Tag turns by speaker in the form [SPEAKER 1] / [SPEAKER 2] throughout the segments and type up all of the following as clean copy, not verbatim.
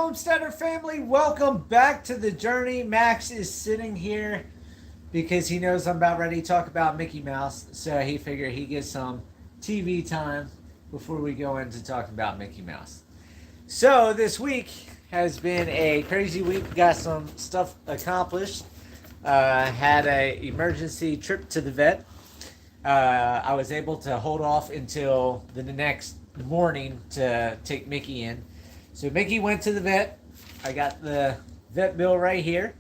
[SPEAKER 1] Homesteader family, welcome back to the journey. Max is sitting here because he knows I'm about ready to talk about Mickey Mouse, so he figured he'd get some TV time before we go into talking about Mickey Mouse. So this week has been a crazy week. Got some stuff accomplished. Had a emergency trip to the vet. I was able to hold off until the next morning to take Mickey in. So Mickey went to the vet. I got the vet bill right here.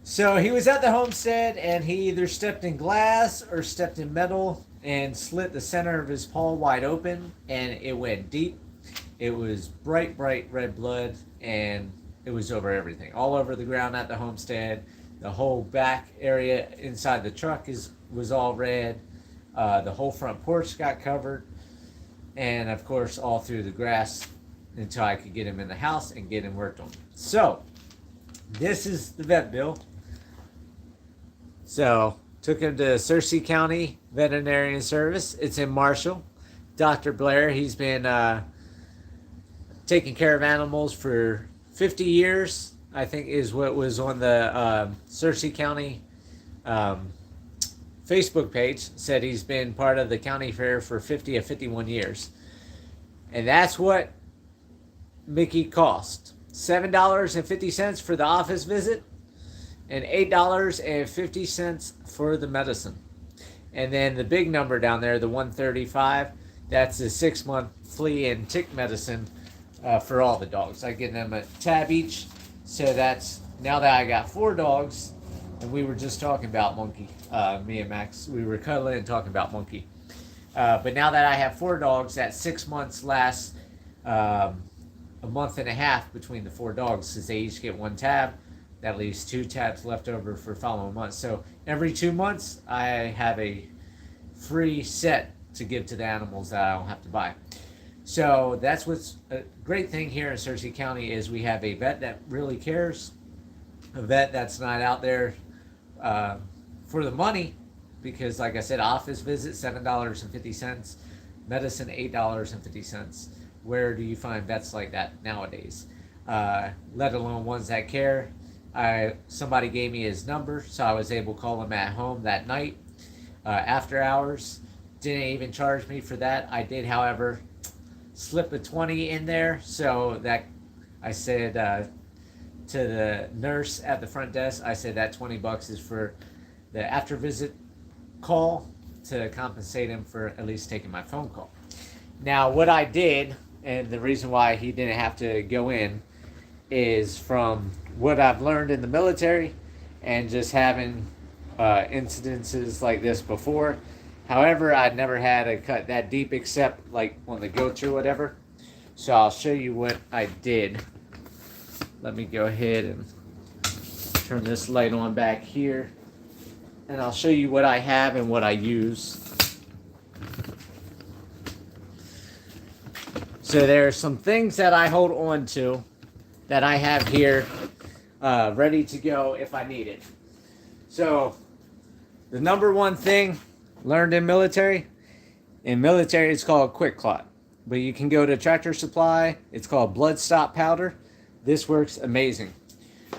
[SPEAKER 1] So he was at the homestead and he either stepped in glass or stepped in metal and slit the center of his paw wide open, and it went deep. It was bright red blood, and it was over everything. All over the ground at the homestead. The whole back area inside the truck was all red. The whole front porch got covered. And of course, all through the grass until I could get him in the house and get him worked on. So, this is the vet bill. So, took him to Searcy County Veterinarian Service. It's in Marshall. Dr. Blair, he's been taking care of animals for 50 years, I think is what was on the Searcy County Facebook page. Said he's been part of the county fair for 50 or 51 years. And that's what Mickey cost. $7.50 for the office visit and $8.50 for the medicine. And then the big number down there, the $135, that's the 6-month flea and tick medicine for all the dogs. I give them a tab each. So that's, now that I got 4 dogs, and we were just talking about Monkey, me and Max, we were cuddling and talking about Monkey. But now that I have 4 dogs, that 6 months lasts a month and a half between the 4 dogs, since they each get 1 tab. That leaves 2 tabs left over for following months. So every 2 months, I have a free set to give to the animals that I don't have to buy. So that's what's a great thing here in Searcy County is we have a vet that really cares, a vet that's not out there for the money, because like I said, office visit $7.50, medicine $8.50. Where do you find vets like that nowadays? Let alone ones that care. Somebody gave me his number, so I was able to call him at home that night after hours. Didn't even charge me for that. I did, however, slip a 20 in there, so that I said to the nurse at the front desk, I said that $20 is for the after visit call to compensate him for at least taking my phone call. Now what I did, and the reason why he didn't have to go in, is from what I've learned in the military and just having incidences like this before. However, I'd never had a cut that deep except like on the goats or whatever. So I'll show you what I did. Let me go ahead and turn this light on back here. And I'll show you what I have and what I use. So there are some things that I hold on to that I have here ready to go if I need it. So the number one thing learned in military it's called Quick Clot. But you can go to Tractor Supply. It's called Blood Stop Powder. This works amazing.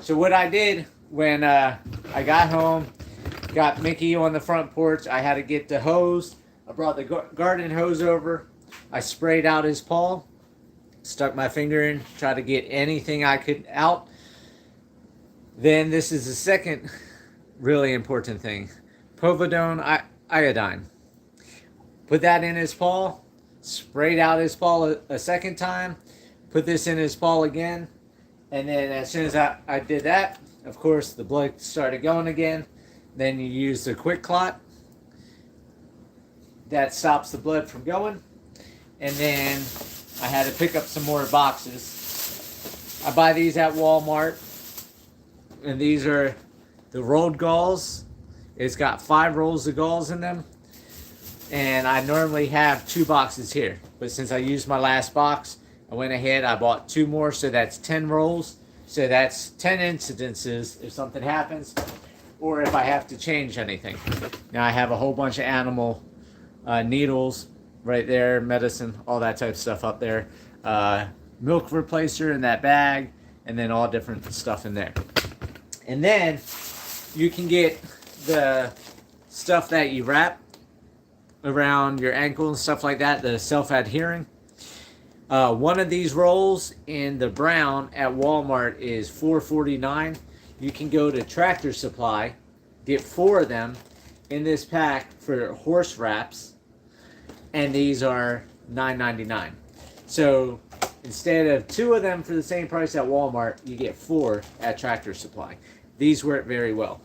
[SPEAKER 1] So what I did when I got home, got Mickey on the front porch, I had to get the hose. I brought the garden hose over. I sprayed out his paw, stuck my finger in, tried to get anything I could out. Then this is the second really important thing. Povidone iodine. Put that in his paw, sprayed out his paw a second time, put this in his paw again, and then as soon as I did that, of course, the blood started going again. Then you use the Quick Clot. That stops the blood from going. And then I had to pick up some more boxes. I buy these at Walmart. And these are the rolled galls. It's got 5 rolls of galls in them. And I normally have 2 boxes here. But since I used my last box, I went ahead, I bought 2 more, so that's 10 rolls. So that's 10 incidences if something happens, or if I have to change anything. Now I have a whole bunch of animal needles right there, medicine, all that type of stuff up there. milk replacer in that bag, and then all different stuff in there. And then you can get the stuff that you wrap around your ankle and stuff like that, the self-adhering. One of these rolls in the brown at Walmart is $4.49. You can go to Tractor Supply, get 4 of them in this pack for horse wraps, and these are $9.99. So instead of 2 of them for the same price at Walmart, you get 4 at Tractor Supply. These work very well.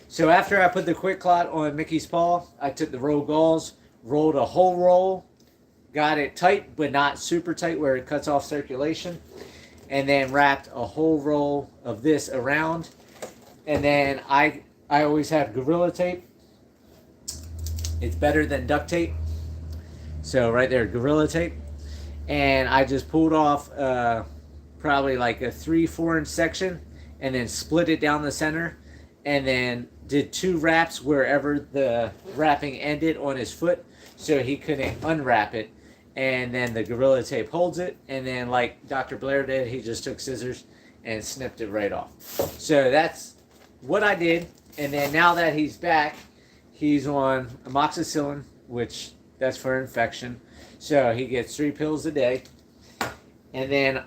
[SPEAKER 1] So after I put the Quick Clot on Mickey's paw, I took the roll gauze, rolled a whole roll, got it tight but not super tight where it cuts off circulation, and then wrapped a whole roll of this around. And then I always have Gorilla Tape. It's better than duct tape. So right there, Gorilla Tape. And I just pulled off probably like a 3-4 inch section and then split it down the center, and then did 2 wraps wherever the wrapping ended on his foot so he couldn't unwrap it. And then the Gorilla Tape holds it, and then like Dr. Blair did, he just took scissors and snipped it right off. So that's what I did. And then now that he's back, he's on amoxicillin, which that's for infection. So he gets 3 pills a day. And then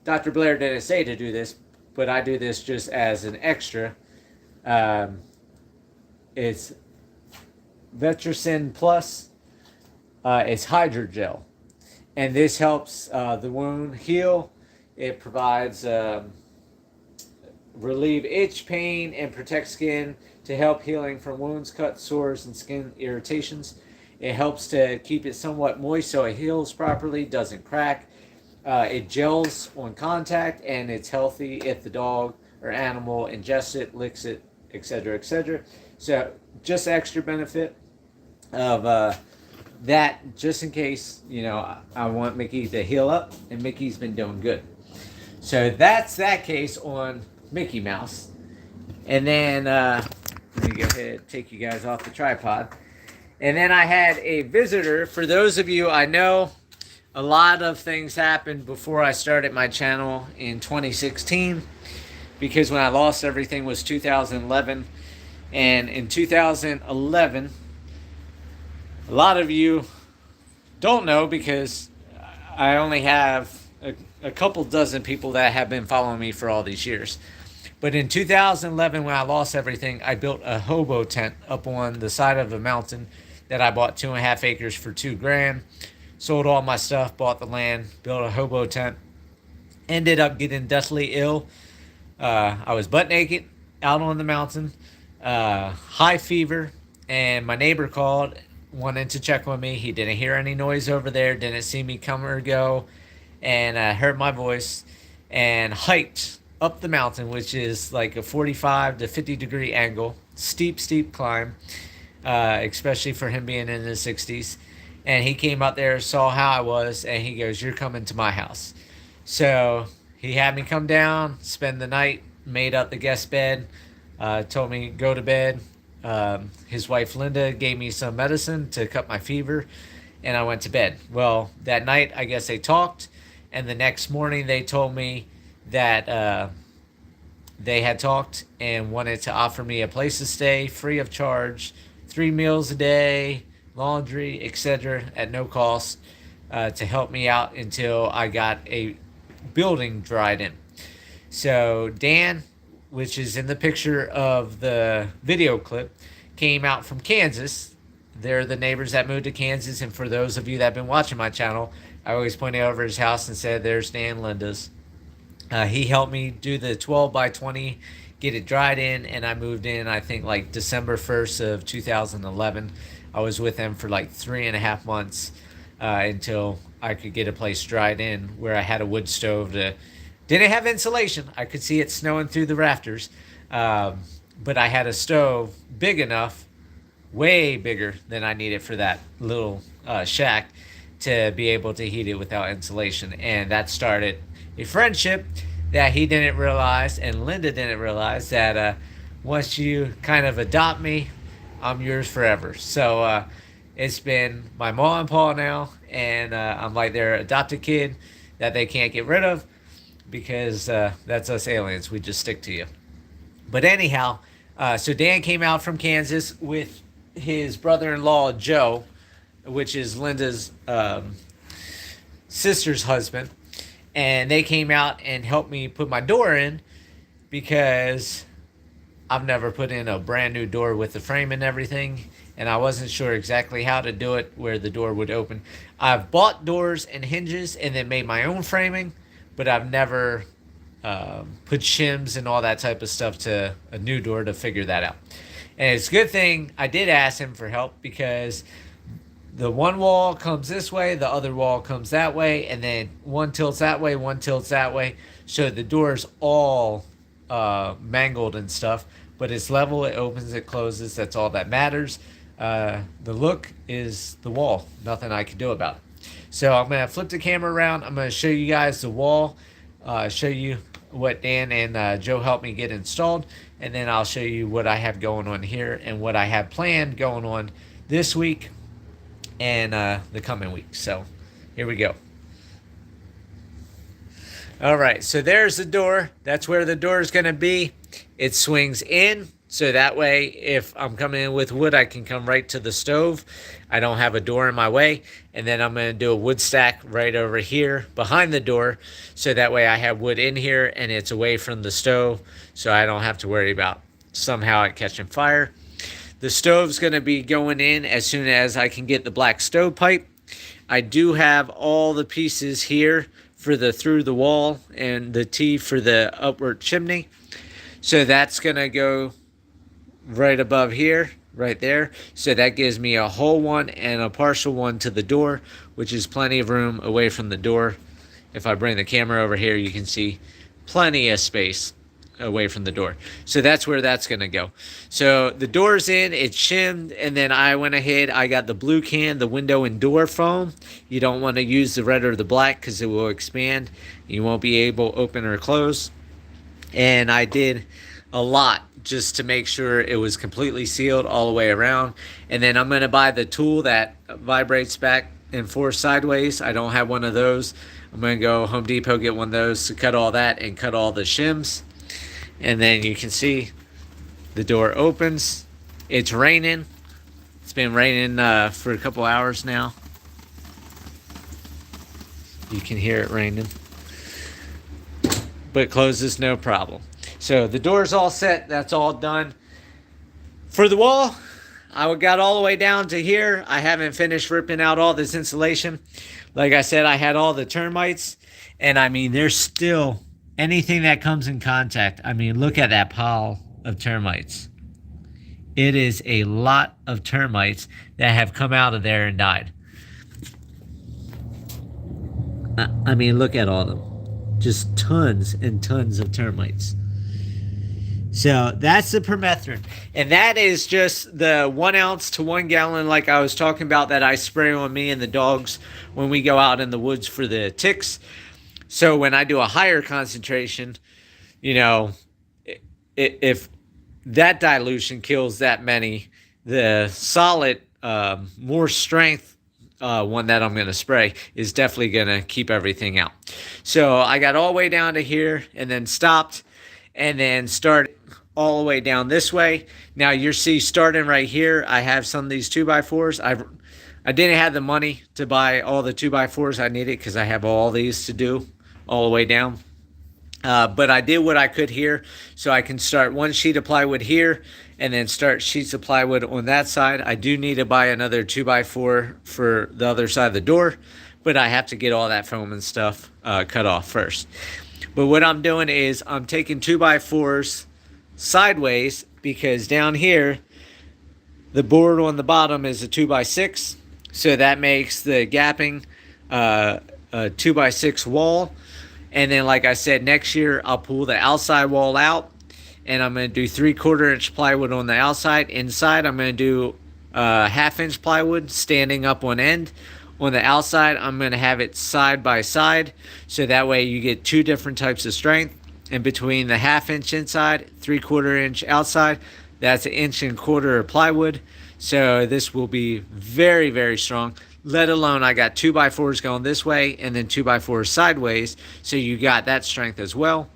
[SPEAKER 1] Dr. Blair didn't say to do this, but I do this just as an extra. It's Vetricin Plus. It's hydrogel. And this helps the wound heal. It provides relieve itch, pain, and protect skin to help healing from wounds, cuts, sores, and skin irritations. It helps to keep it somewhat moist so it heals properly, doesn't crack. It gels on contact, and it's healthy if the dog or animal ingests it, licks it, etc., etc. So just extra benefit of that, just in case, you know, I want Mickey to heal up, and Mickey's been doing good. So that's that case on Mickey Mouse. And then let me go ahead and take you guys off the tripod. And then I had a visitor. For those of you, I know a lot of things happened before I started my channel in 2016, because when I lost everything was 2011. And in 2011, a lot of you don't know, because I only have a couple dozen people that have been following me for all these years. But in 2011, when I lost everything, I built a hobo tent up on the side of a mountain that I bought 2.5 acres for $2,000. Sold all my stuff, bought the land, built a hobo tent. Ended up getting deathly ill. I was butt naked out on the mountain, high fever, and my neighbor called, wanted to check on me. He didn't hear any noise over there, didn't see me come or go, and heard my voice and hiked up the mountain, which is like a 45 to 50 degree angle, steep climb, especially for him being in his 60s. And he came up there, saw how I was, and he goes, "You're coming to my house." So he had me come down, spend the night, made up the guest bed, told me go to bed. His wife Linda gave me some medicine to cut my fever, and I went to bed. Well, that night I guess they talked, and the next morning they told me that they had talked and wanted to offer me a place to stay free of charge, 3 meals a day, laundry, etc., at no cost, to help me out until I got a building dried in. So Dan, which is in the picture of the video clip, came out from Kansas. They're the neighbors that moved to Kansas, and for those of you that have been watching my channel, I always pointed over his house and said, "There's Dan Linda's." He helped me do the 12 by 20, get it dried in, and I moved in, I think, like December 1st of 2011. I was with him for like 3.5 months until I could get a place dried in where I had a wood stove. Didn't have insulation. I could see it snowing through the rafters. But I had a stove big enough, way bigger than I needed for that little shack, to be able to heat it without insulation. And that started a friendship that he didn't realize, and Linda didn't realize, that once you kind of adopt me, I'm yours forever. So it's been my mom and pa now, and I'm like their adopted kid. that they can't get rid of, because that's us aliens. We just stick to you. But anyhow, so Dan came out from Kansas with his brother-in-law, Joe, which is Linda's sister's husband. And they came out and helped me put my door in, because I've never put in a brand new door with the frame and everything. And I wasn't sure exactly how to do it where the door would open. I've bought doors and hinges and then made my own framing, but I've never put shims and all that type of stuff to a new door to figure that out. And it's a good thing I did ask him for help, because the one wall comes this way, the other wall comes that way, and then one tilts that way, one tilts that way. So the door's all mangled and stuff, but it's level, it opens, it closes, that's all that matters. The look is the wall, nothing I can do about it. So I'm going to flip the camera around, I'm going to show you guys the wall, show you what Dan and Joe helped me get installed, and then I'll show you what I have going on here and what I have planned going on this week and the coming week. So here we go. All right, so there's the door. That's where the door is going to be. It swings in, so that way if I'm coming in with wood, I can come right to the stove. I don't have a door in my way. And then I'm going to do a wood stack right over here behind the door, so that way I have wood in here and it's away from the stove, so I don't have to worry about somehow it catching fire. The stove's going to be going in as soon as I can get the black stove pipe. I do have all the pieces here for the through the wall and the T for the upward chimney. So that's going to go right above here, right there. So that gives me a whole one and a partial one to the door, which is plenty of room away from the door. If I bring the camera over here, you can see plenty of space away from the door. So that's where that's going to go. So the door's in, it's shimmed, and then I went ahead, I got the blue can, the window and door foam. You don't want to use the red or the black because it will expand. You won't be able to open or close. And I did a lot just to make sure it was completely sealed all the way around. And then I'm going to buy the tool that vibrates back and forth sideways. I don't have one of those. I'm going to go Home Depot, get one of those to cut all that and cut all the shims. And then you can see the door opens. It's raining. It's been raining for a couple hours now. You can hear it raining. But it closes no problem. So the door's all set. That's all done. For the wall, I got all the way down to here. I haven't finished ripping out all this insulation. Like I said, I had all the termites. And I mean, there's still anything that comes in contact. I mean, look at that pile of termites. It is a lot of termites that have come out of there and died. I mean, look at all of them. Just tons and tons of termites. So that's the permethrin. And that is just the 1 ounce to 1 gallon, like I was talking about, that I spray on me and the dogs when we go out in the woods for the ticks. So when I do a higher concentration, you know, if that dilution kills that many, the solid, more strength one that I'm going to spray is definitely going to keep everything out. So I got all the way down to here and then stopped and then started all the way down this way. Now you see starting right here, I have some of these 2x4s. I didn't have the money to buy all the 2x4s I needed because I have all these to do all the way down. But I did what I could here, so I can start one sheet of plywood here and then start sheets of plywood on that side. I do need to buy another 2x4 for the other side of the door, but I have to get all that foam and stuff cut off first. But what I'm doing is I'm taking 2x4s sideways, because down here the board on the bottom is a 2x6, so that makes the gapping a 2x6 wall. And then, like I said, next year I'll pull the outside wall out, and I'm going to do 3/4 inch plywood on the outside. Inside, I'm going to do 1/2 inch plywood standing up on end. On the outside, I'm going to have it side by side, so that way you get two different types of strength. And between the 1/2 inch inside, 3/4 inch outside, that's 1.25 inches of plywood. So this will be very, very strong. let alone I got 2x4s going this way and then 2x4s sideways. So you got that strength as well.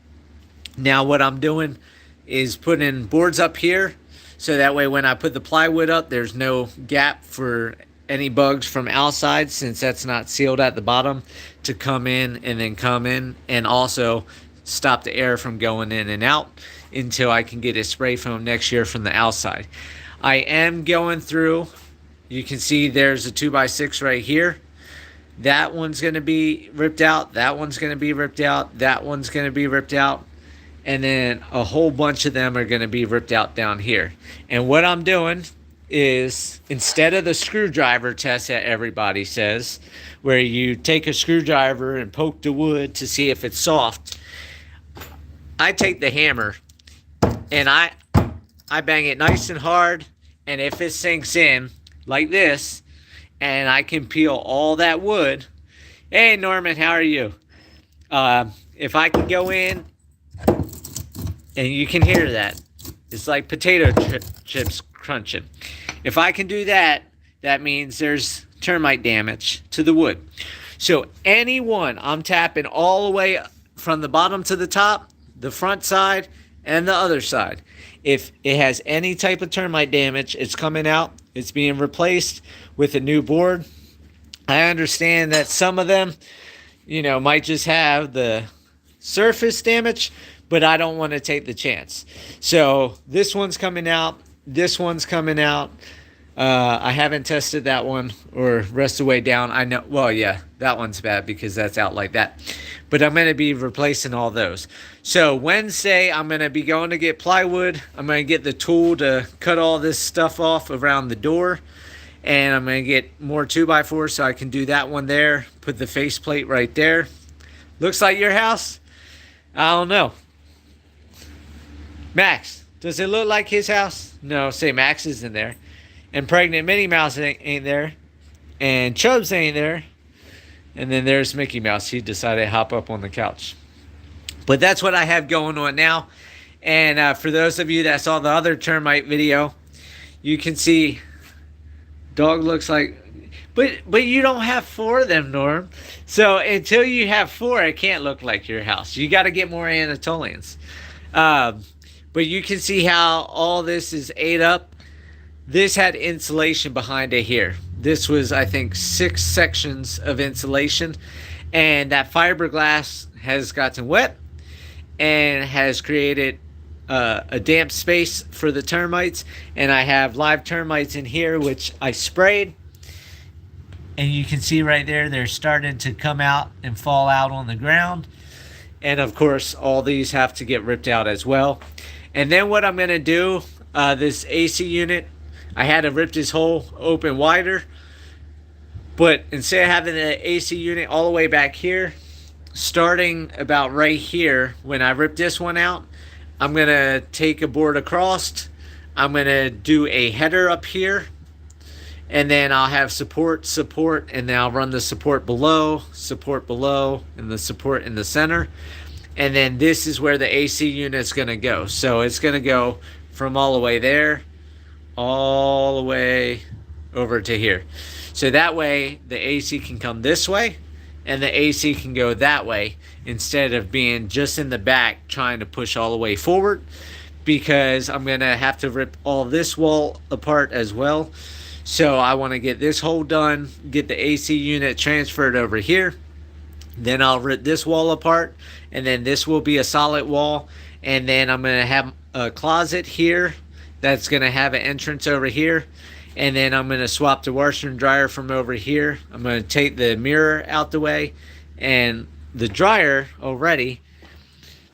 [SPEAKER 1] Now what I'm doing is putting boards up here, so that way when I put the plywood up, there's no gap for any bugs from outside, since that's not sealed at the bottom, to come in and then come in, and also stop the air from going in and out until I can get a spray foam next year from the outside. I am going through, you can see there's a 2x6 right here. That one's going to be ripped out. That one's going to be ripped out. That one's going to be ripped out. And then a whole bunch of them are going to be ripped out down here. And what I'm doing is, instead of the screwdriver test that everybody says, where you take a screwdriver and poke the wood to see if it's soft, I take the hammer and I bang it nice and hard, and if it sinks in like this, and I can peel all that wood. Hey Norman, how are you? If I can go in, and you can hear that, it's like potato chips crunching. If I can do that, that means there's termite damage to the wood. So anyone, I'm tapping all the way from the bottom to the top, the front side and the other side. If it has any type of termite damage, it's coming out. It's being replaced with a new board. I understand that some of them, might just have the surface damage, but I don't want to take the chance. So this one's coming out. This one's coming out. I haven't tested that one or rest the way down. I know, well, yeah, that one's bad because that's out like that. But I'm going to be replacing all those. So Wednesday, I'm going to be going to get plywood. I'm going to get the tool to cut all this stuff off around the door. And I'm going to get more 2x4 so I can do that one there. Put the faceplate right there. Looks like your house? I don't know. Max, does it look like his house? No, say Max is in there. And Pregnant Minnie Mouse ain't there. And Chubbs ain't there. And then there's Mickey Mouse. He decided to hop up on the couch. But that's what I have going on now. And for those of you that saw the other termite video, you can see dog looks like... But you don't have 4 of them, Norm. So until you have 4, it can't look like your house. You got to get more Anatolians. But you can see how all this is ate up. This had insulation behind it here. This was, I think, 6 sections of insulation. And that fiberglass has gotten wet and has created a damp space for the termites. And I have live termites in here, which I sprayed. And you can see right there, they're starting to come out and fall out on the ground. And of course, all these have to get ripped out as well. And then what I'm going to do, this AC unit, I had to rip this hole open wider. But instead of having the AC unit all the way back here, starting about right here, when I rip this one out, I'm going to take a board across. I'm going to do a header up here. And then I'll have support, and then I'll run the support below, and the support in the center. And then this is where the AC unit's going to go. So it's going to go from all the way there, all the way over to here. So that way the AC can come this way, and the AC can go that way, instead of being just in the back trying to push all the way forward, because I'm going to have to rip all this wall apart as well. So I want to get this hole done, get the AC unit transferred over here. Then I'll rip this wall apart, and then this will be a solid wall. And then I'm going to have a closet here that's going to have an entrance over here. And then I'm going to swap the washer and dryer from over here. I'm going to take the mirror out the way, and the dryer already,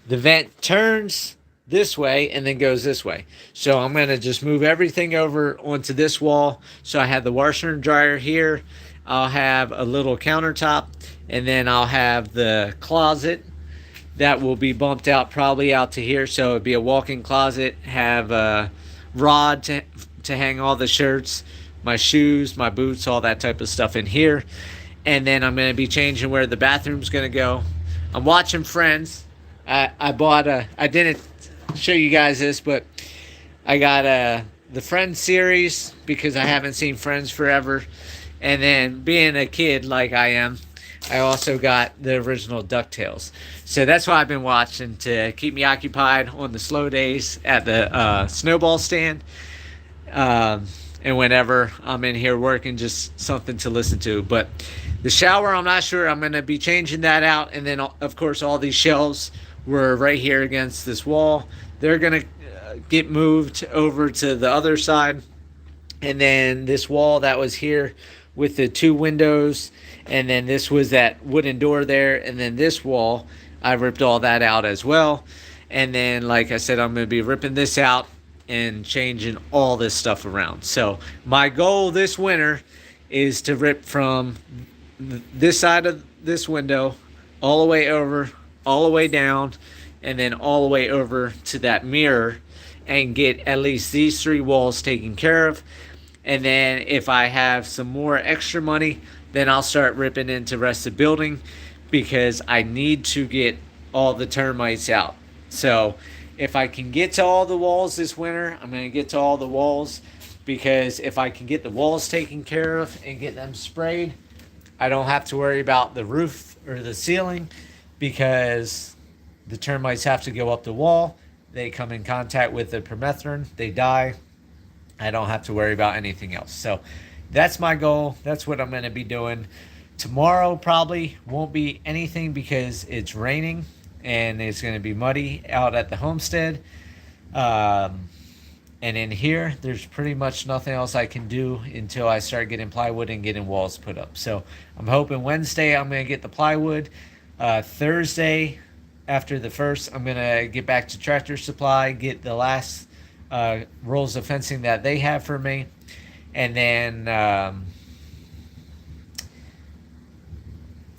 [SPEAKER 1] the vent turns this way and then goes this way. So I'm going to just move everything over onto this wall. So I have the washer and dryer here. I'll have a little countertop, and then I'll have the closet that will be bumped out probably out to here. So it'd be a walk-in closet, have a rod to hang all the shirts, my shoes, my boots, all that type of stuff in here. And then I'm going to be changing where the bathroom's going to go. I'm watching Friends. I bought I didn't show you guys this, but I got the Friends series because I haven't seen Friends forever. And then being a kid like I am, I also got the original DuckTales. So that's what I've been watching to keep me occupied on the slow days at the snowball stand. Um, and whenever I'm in here working, just something to listen to. But the shower, I'm not sure. I'm going to be changing that out. And then, of course, all these shelves were right here against this wall. They're going to get moved over to the other side. And then this wall that was here with the two windows, and then this was that wooden door there, and then this wall, I ripped all that out as well. And then, like I said, I'm going to be ripping this out and changing all this stuff around. So my goal this winter is to rip from this side of this window all the way over, all the way down, and then all the way over to that mirror, and get at least these three walls taken care of. And then if I have some more extra money, then I'll start ripping into the rest of the building, because I need to get all the termites out. So if I can get to all the walls this winter, I'm going to get to all the walls, because if I can get the walls taken care of and get them sprayed, I don't have to worry about the roof or the ceiling, because the termites have to go up the wall. They come in contact with the permethrin, they die. I don't have to worry about anything else. So that's my goal. That's what I'm going to be doing. Tomorrow probably won't be anything because it's raining and it's going to be muddy out at the homestead. And in here, there's pretty much nothing else I can do until I start getting plywood and getting walls put up. So I'm hoping Wednesday I'm going to get the plywood. Thursday, after the 1st, I'm going to get back to Tractor Supply, get the last rolls of fencing that they have for me. And then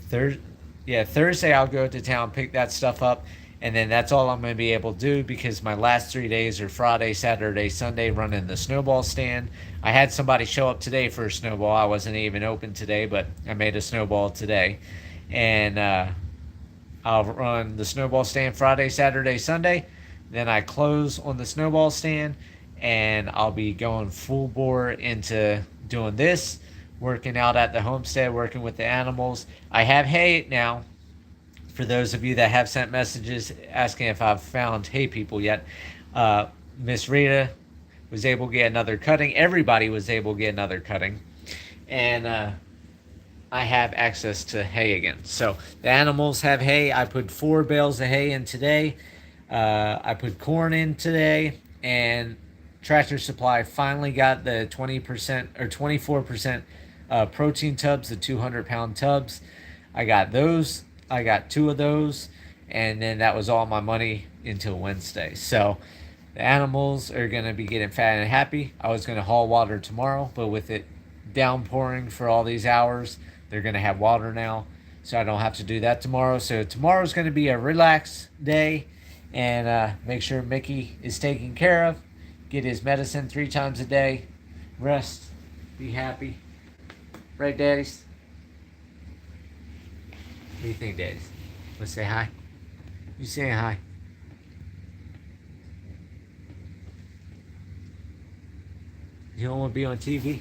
[SPEAKER 1] Thursday I'll go to town, pick that stuff up, and then that's all I'm going to be able to do, because my last 3 days are Friday, Saturday, Sunday running the snowball stand. I had somebody show up today for a snowball. I wasn't even open today, but I made a snowball today. And I'll run the snowball stand Friday, Saturday, Sunday. Then I close on the snowball stand, and I'll be going full bore into doing this, working out at the homestead, working with the animals. I have hay now. For those of you that have sent messages asking if I've found hay people yet, Miss Rita was able to get another cutting. Everybody was able to get another cutting. And I have access to hay again. So the animals have hay. I put 4 bales of hay in today. I put corn in today, and Tractor Supply finally got the 20% or 24% protein tubs, the 200-pound tubs. I got those. I got 2 of those, and then that was all my money until Wednesday. So the animals are going to be getting fat and happy. I was going to haul water tomorrow, but with it downpouring for all these hours, they're going to have water now, so I don't have to do that tomorrow. So tomorrow's going to be a relaxed day, and make sure Mickey is taken care of, get his medicine 3 times a day, rest, be happy. Right, daddies? What do you think, daddies? Let's say hi. You saying hi? You don't want to be on TV?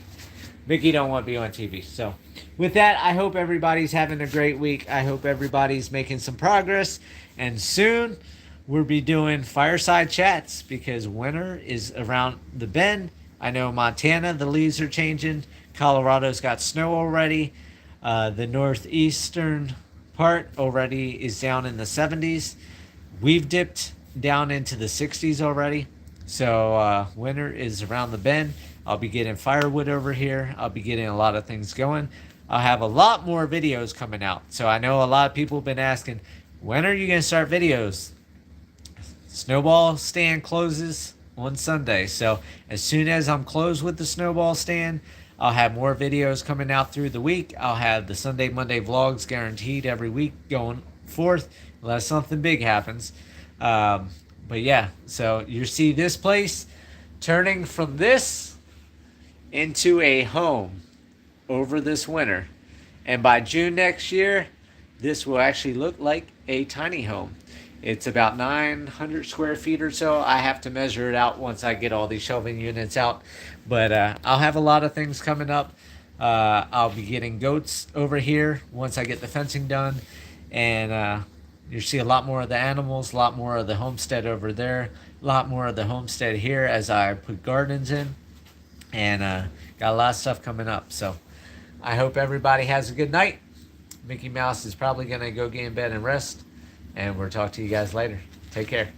[SPEAKER 1] Mickey don't want to be on TV. So with that, I hope everybody's having a great week. I hope everybody's making some progress. And soon we'll be doing fireside chats, because winter is around the bend. I know Montana, the leaves are changing. Colorado's got snow already. The northeastern part already is down in the 70s. We've dipped down into the 60s already. So winter is around the bend. I'll be getting firewood over here. I'll be getting a lot of things going. I'll have a lot more videos coming out. So I know a lot of people have been asking, when are you going to start videos? Snowball stand closes on Sunday. So as soon as I'm closed with the snowball stand, I'll have more videos coming out through the week. I'll have the Sunday, Monday vlogs guaranteed every week going forth, unless something big happens. But yeah, so you see this place turning from this into a home over this winter. And by June next year, this will actually look like a tiny home. It's about 900 square feet or so. I have to measure it out once I get all these shelving units out. But I'll have a lot of things coming up. I'll be getting goats over here once I get the fencing done, and you'll see a lot more of the animals, a lot more of the homestead over there, a lot more of the homestead here as I put gardens in, and got a lot of stuff coming up. So I hope everybody has a good night. Mickey Mouse is probably going to go get in bed and rest, and we'll talk to you guys later. Take care.